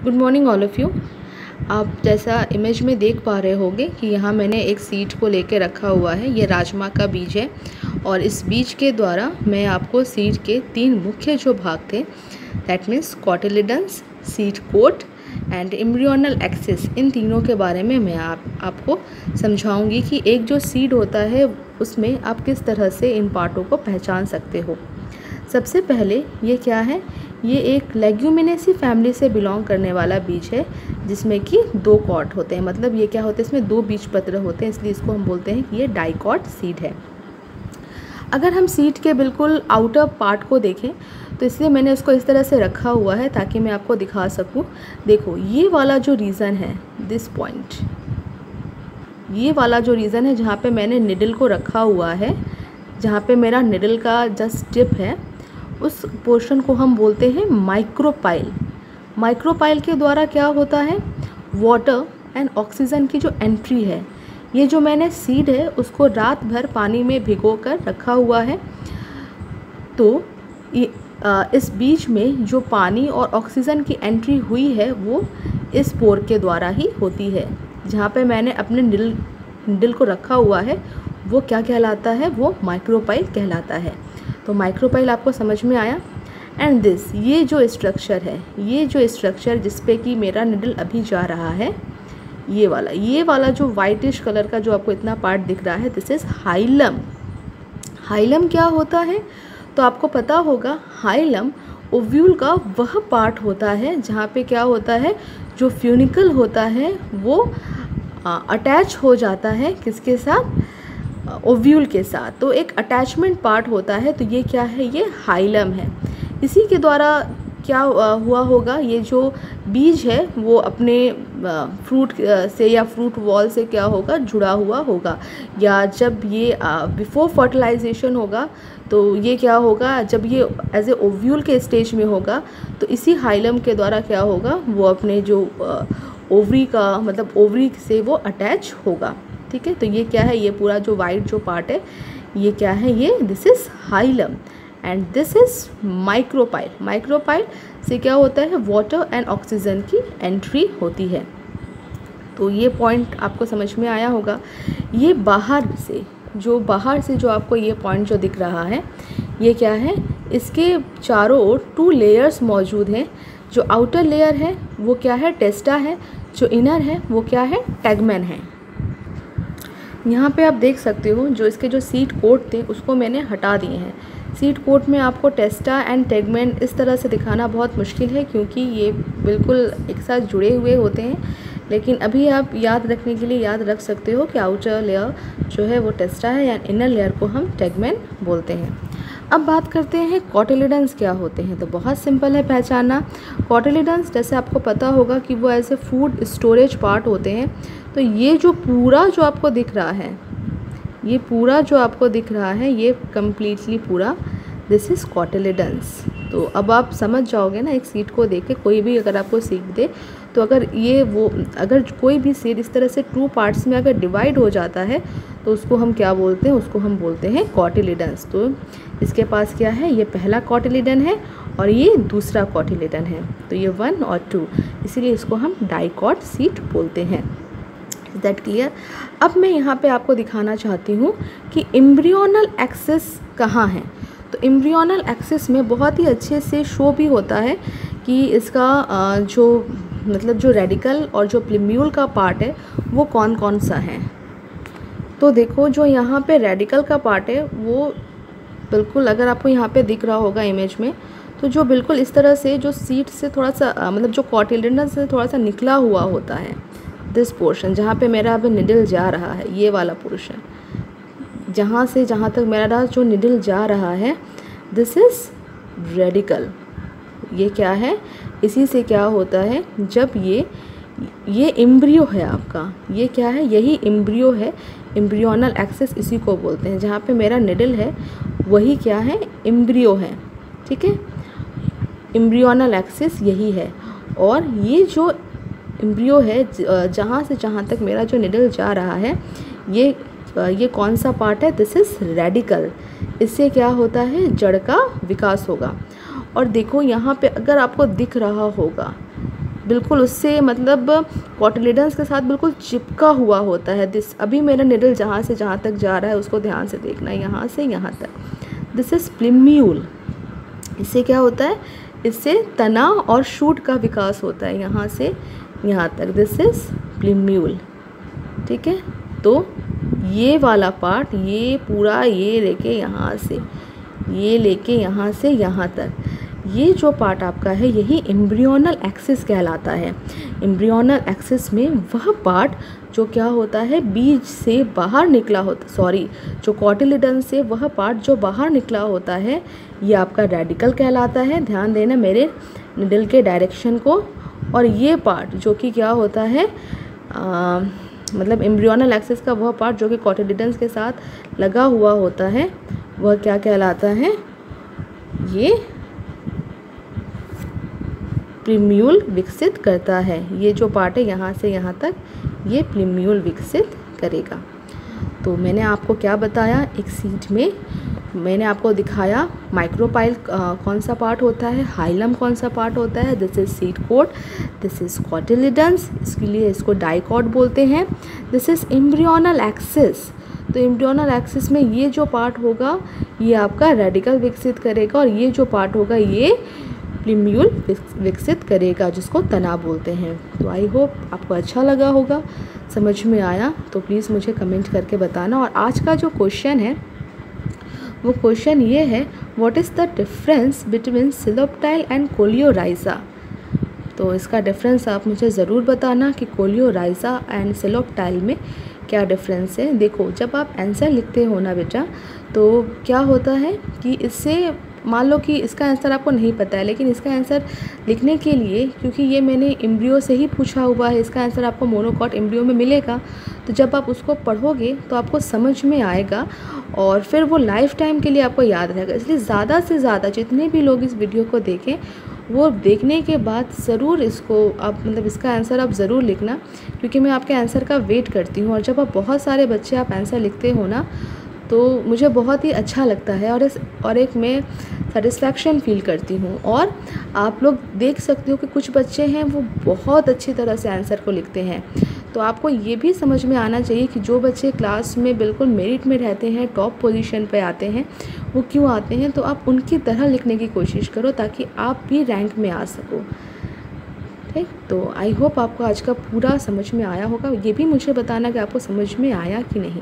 Good morning all of you. आप जैसा image में देख पा रहे होंगे कि यहाँ मैंने एक सीड को लेके रखा हुआ है। ये राजमा का बीज है और इस बीज के द्वारा मैं आपको सीड के 3 मुख्य जो भाग थे, that means cotyledons, seed coat and embryonal axis, इन तीनों के बारे में मैं आपको समझाऊंगी कि एक जो सीड होता है उसमें आप किस तरह से इन पार्टों को पहचान सकते हो। सबसे पहले ये क्या है, ये एक लेग्यूमिनेसी फैमिली से बिलोंग करने वाला बीज है जिसमें कि 2 कॉट होते हैं। मतलब ये क्या होते हैं, इसमें 2 बीज पत्र होते हैं, इसलिए इसको हम बोलते हैं कि ये डाइकॉट सीड है। अगर हम सीड के बिल्कुल आउटर पार्ट को देखें तो इसलिए मैंने उसको इस तरह से रखा हुआ है ताकि मैं आपको दिखा सकूं। देखो, ये वाला जो रीज़न है, दिस पॉइंट, ये वाला जो रीज़न है जहाँ पे मैंने निडल को रखा हुआ है, जहाँ पे मेरा निडल का जस्ट टिप है, उस पोर्शन को हम बोलते हैं माइक्रोपाइल। माइक्रोपाइल के द्वारा क्या होता है, वाटर एंड ऑक्सीजन की जो एंट्री है, ये जो मैंने सीड है उसको रात भर पानी में भिगो कर रखा हुआ है, तो इस बीज में जो पानी और ऑक्सीजन की एंट्री हुई है वो इस पोर के द्वारा ही होती है। जहाँ पे मैंने अपने निडल को रखा हुआ है वो क्या कहलाता है, वो माइक्रोपाइल कहलाता है। तो माइक्रोपाइल आपको समझ में आया। एंड दिस, ये जो स्ट्रक्चर है, ये जो स्ट्रक्चर जिस पे कि मेरा निडल अभी जा रहा है, ये वाला जो वाइटिश कलर का जो आपको इतना पार्ट दिख रहा है, दिस इज़ हाइलम। हाइलम क्या होता है तो आपको पता होगा, हाइलम ओव्यूल का वह पार्ट होता है जहाँ पे क्या होता है, जो फ्यूनिकल होता है वो अटैच हो जाता है किसके साथ, ओव्यूल के साथ। तो एक अटैचमेंट पार्ट होता है, तो ये क्या है, ये हाइलम है। इसी के द्वारा क्या हुआ होगा, ये जो बीज है वो अपने फ्रूट से या फ्रूट वॉल से क्या होगा, जुड़ा हुआ होगा। या जब ये बिफोर फर्टिलाइजेशन होगा तो ये क्या होगा, जब ये एज ए ओव्यूल के स्टेज में होगा तो इसी हाइलम के द्वारा क्या होगा, वो अपने जो ओवरी का मतलब ओवरी से वो अटैच होगा। ठीक है, तो ये क्या है, ये पूरा जो वाइट जो पार्ट है ये क्या है, ये this is hilum and this is micropyle. Micropyle से क्या होता है, वाटर एंड ऑक्सीजन की एंट्री होती है। तो ये पॉइंट आपको समझ में आया होगा। ये बाहर से जो आपको ये पॉइंट जो दिख रहा है, ये क्या है, इसके चारों ओर 2 लेयर्स मौजूद हैं। जो आउटर लेयर है वो क्या है, टेस्टा है, जो इनर है वो क्या है, टैगमेन है। यहाँ पे आप देख सकते हो जो इसके जो सीड कोट थे उसको मैंने हटा दिए हैं। सीड कोट में आपको टेस्टा एंड टैगमेन इस तरह से दिखाना बहुत मुश्किल है क्योंकि ये बिल्कुल एक साथ जुड़े हुए होते हैं, लेकिन अभी आप याद रखने के लिए याद रख सकते हो कि आउटर लेयर जो है वो टेस्टा है या इनर लेयर को हम टैगमेन बोलते हैं। अब बात करते हैं कॉटिलिडन्स क्या होते हैं। तो बहुत सिंपल है पहचानना। कॉटिलिडन्स जैसे आपको पता होगा कि वो ऐसे फूड स्टोरेज पार्ट होते हैं। तो ये जो पूरा जो आपको दिख रहा है, ये पूरा जो आपको दिख रहा है, ये कम्प्लीटली पूरा दिस इज़ कॉटिलिडन्स। तो अब आप समझ जाओगे ना, एक सीड को देख के कोई भी अगर आपको सीड दे तो अगर कोई भी सीड इस तरह से 2 पार्ट्स में अगर डिवाइड हो जाता है तो उसको हम क्या बोलते हैं, उसको हम बोलते हैं कॉटिलिडन्स। तो इसके पास क्या है, ये पहला कॉटिलिडन है और ये दूसरा कॉटिलिडन है। तो ये 1 और 2, इसीलिए इसको हम डाइकॉट सीड बोलते हैं। Is that clear. अब मैं यहाँ पे आपको दिखाना चाहती हूँ कि एम्ब्रियोनल एक्सिस कहाँ है। तो एम्ब्रियोनल एक्सिस में बहुत ही अच्छे से शो भी होता है कि इसका जो मतलब जो रेडिकल और जो प्लिम्यूल का पार्ट है वो कौन कौन सा है। तो देखो, जो यहाँ पे रेडिकल का पार्ट है वो बिल्कुल, अगर आपको यहाँ पे दिख रहा होगा इमेज में, तो जो बिल्कुल इस तरह से जो सीट से थोड़ा सा मतलब जो कॉटिलिडन से थोड़ा सा निकला हुआ होता है, दिस पोर्शन जहाँ पे मेरा अभी निडल जा रहा है, ये वाला पोर्शन जहाँ से जहाँ तक मेरा जो निडल जा रहा है, दिस इज़ रेडिकल। ये क्या है, इसी से क्या होता है, जब ये एम्ब्रियो है आपका, ये क्या है, यही एम्ब्रियो है। एम्ब्रियोनल एक्सिस इसी को बोलते हैं। जहाँ पे मेरा निडल है वही क्या है, एम्ब्रियो है। ठीक है, एम्ब्रियोनल एक्सिस यही है। और ये जो एम्ब्रियो है, जहाँ से जहाँ तक मेरा जो निडल जा रहा है, ये कौन सा पार्ट है, दिस इज़ रेडिकल। इससे क्या होता है, जड़ का विकास होगा। और देखो यहाँ पे अगर आपको दिख रहा होगा बिल्कुल उससे मतलब कोटिलिडन्स के साथ बिल्कुल चिपका हुआ होता है। दिस अभी मेरा निडल जहाँ से जहाँ तक जा रहा है उसको ध्यान से देखना है, यहाँ से यहाँ तक। This is plumule. इससे क्या होता है, इससे तना और शूट का विकास होता है यहाँ से यहाँ तक। दिस इज़ प्लिम्यूल, ठीक है। तो ये वाला पार्ट, ये पूरा ये लेके यहाँ से, ये लेके यहाँ से यहाँ तक, ये जो पार्ट आपका है यही एम्ब्रियोनल एक्सिस कहलाता है। एम्ब्रियोनल एक्सिस में वह पार्ट जो क्या होता है, बीज से बाहर निकला होता, सॉरी, जो कोटिलिडन से वह पार्ट जो बाहर निकला होता है, ये आपका रेडिकल कहलाता है। ध्यान देना मेरे निडल के डायरेक्शन को। और ये पार्ट जो कि क्या होता है, मतलब एम्ब्रियोनल एक्सिस का वह पार्ट जो कि कोटिलिडन्स के साथ लगा हुआ होता है, वह क्या कहलाता है, ये प्लिम्यूल विकसित करता है। ये जो पार्ट है यहाँ से यहाँ तक, ये प्लिम्यूल विकसित करेगा। तो मैंने आपको क्या बताया, एक सीट में मैंने आपको दिखाया माइक्रोपाइल कौन सा पार्ट होता है, हाइलम कौन सा पार्ट होता है। This is seed coat, this is cotyledons, इसके लिए इसको डाइकॉट बोलते हैं। This is embryonal axis. तो एम्ब्रियोनल एक्सिस में ये जो पार्ट होगा ये आपका रेडिकल विकसित करेगा, और ये जो पार्ट होगा ये प्लिम्यूल विकसित करेगा, जिसको तना बोलते हैं। तो आई होप आपको अच्छा लगा होगा, समझ में आया तो प्लीज़ मुझे कमेंट करके बताना। और आज का जो क्वेश्चन है वो क्वेश्चन ये है, what is the difference between coleoptile and coleorhiza. तो इसका डिफरेंस आप मुझे ज़रूर बताना कि कोलियोराइजा एंड सिलोप्टाइल में क्या डिफरेंस है। देखो जब आप आंसर लिखते हो ना बेटा, तो क्या होता है कि इससे मान लो कि इसका आंसर आपको नहीं पता है, लेकिन इसका आंसर लिखने के लिए, क्योंकि ये मैंने एम्ब्रियो से ही पूछा हुआ है, इसका आंसर आपको मोनोकॉट एम्ब्रियो में मिलेगा। तो जब आप उसको पढ़ोगे तो आपको समझ में आएगा और फिर वो लाइफ टाइम के लिए आपको याद रहेगा। इसलिए ज़्यादा से ज़्यादा जितने भी लोग इस वीडियो को देखें, वो देखने के बाद ज़रूर इसको आप मतलब इसका आंसर आप ज़रूर लिखना, क्योंकि मैं आपके आंसर का वेट करती हूँ। और जब आप बहुत सारे बच्चे आप आंसर लिखते हो ना, तो मुझे बहुत ही अच्छा लगता है और एक मैं सेटिस्फैक्शन फील करती हूँ। और आप लोग देख सकते हो कि कुछ बच्चे हैं वो बहुत अच्छी तरह से आंसर को लिखते हैं। तो आपको ये भी समझ में आना चाहिए कि जो बच्चे क्लास में बिल्कुल मेरिट में रहते हैं, टॉप पोजीशन पे आते हैं, वो क्यों आते हैं। तो आप उनकी तरह लिखने की कोशिश करो ताकि आप भी रैंक में आ सको। ठीक, तो आई होप आपको आज का पूरा समझ में आया होगा। ये भी मुझे बताना कि आपको समझ में आया कि नहीं।